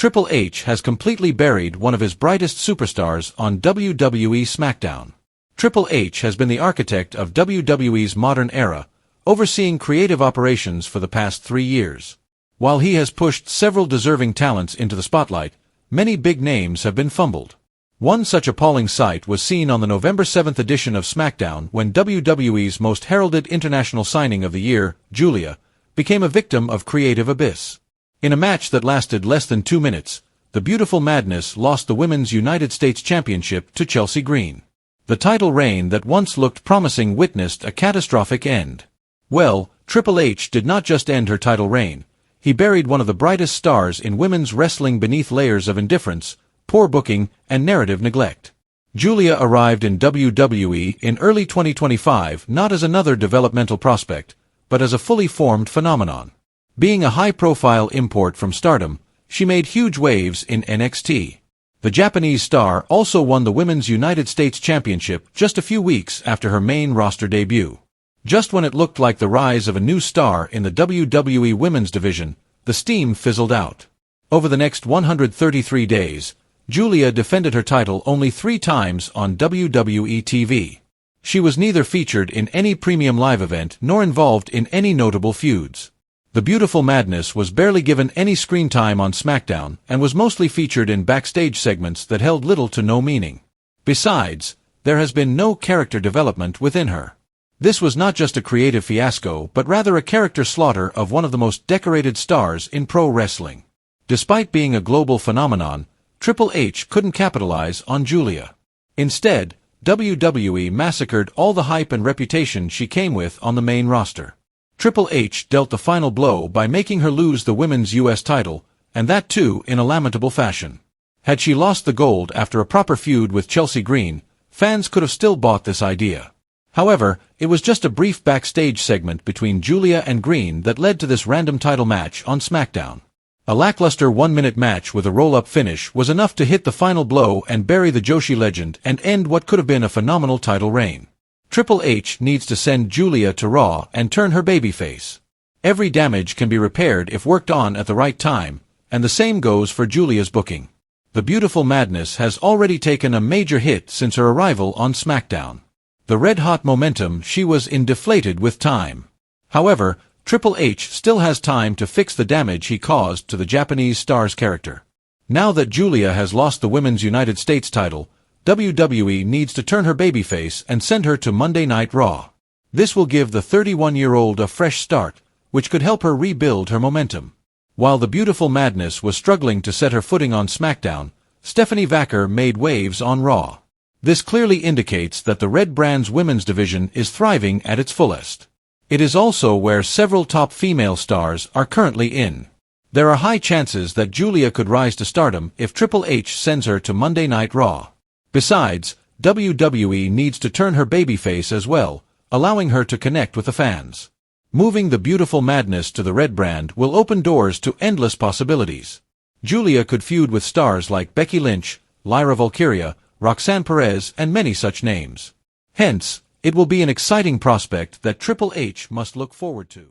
Triple H has completely buried one of his brightest superstars on WWE SmackDown. Triple H has been the architect of WWE's modern era, overseeing creative operations for the past 3 years. While he has pushed several deserving talents into the spotlight, many big names have been fumbled. One such appalling sight was seen on the November 7th edition of SmackDown when WWE's most heralded international signing of the year, Julia, became a victim of creative abyss. In a match that lasted less than 2 minutes, the Beautiful Madness lost the Women's United States Championship to Chelsea Green. The title reign that once looked promising witnessed a catastrophic end. Well, Triple H did not just end her title reign. He buried one of the brightest stars in women's wrestling beneath layers of indifference, poor booking, and narrative neglect. Julia arrived in WWE in early 2025 not as another developmental prospect, but as a fully formed phenomenon. Being a high-profile import from Stardom, she made huge waves in NXT. The Japanese star also won the Women's United States Championship just a few weeks after her main roster debut. Just when it looked like the rise of a new star in the WWE Women's division, the steam fizzled out. Over the next 133 days, Julia defended her title only 3 times on WWE TV. She was neither featured in any premium live event nor involved in any notable feuds. The Beautiful Madness was barely given any screen time on SmackDown and was mostly featured in backstage segments that held little to no meaning. Besides, there has been no character development within her. This was not just a creative fiasco but rather a character slaughter of one of the most decorated stars in pro wrestling. Despite being a global phenomenon, Triple H couldn't capitalize on Julia. Instead, WWE massacred all the hype and reputation she came with on the main roster. Triple H dealt the final blow by making her lose the Women's US title, and that too in a lamentable fashion. Had she lost the gold after a proper feud with Chelsea Green, fans could have still bought this idea. However, it was just a brief backstage segment between Julia and Green that led to this random title match on SmackDown. A lackluster 1-minute match with a roll-up finish was enough to hit the final blow and bury the Joshi legend and end what could have been a phenomenal title reign. Triple H needs to send Julia to Raw and turn her babyface. Every damage can be repaired if worked on at the right time, and the same goes for Julia's booking. The Beautiful Madness has already taken a major hit since her arrival on SmackDown. The red-hot momentum she was in deflated with time. However, Triple H still has time to fix the damage he caused to the Japanese star's character. Now that Julia has lost the Women's United States title, WWE needs to turn her babyface and send her to Monday Night Raw. This will give the 31-year-old a fresh start, which could help her rebuild her momentum. While the Beautiful Madness was struggling to set her footing on SmackDown, Stephanie Vaquer made waves on Raw. This clearly indicates that the Red Brand's women's division is thriving at its fullest. It is also where several top female stars are currently in. There are high chances that Julia could rise to stardom if Triple H sends her to Monday Night Raw. Besides, WWE needs to turn her babyface as well, allowing her to connect with the fans. Moving the Beautiful Madness to the Red Brand will open doors to endless possibilities. Julia could feud with stars like Becky Lynch, Lyra Valkyria, Roxanne Perez, and many such names. Hence, it will be an exciting prospect that Triple H must look forward to.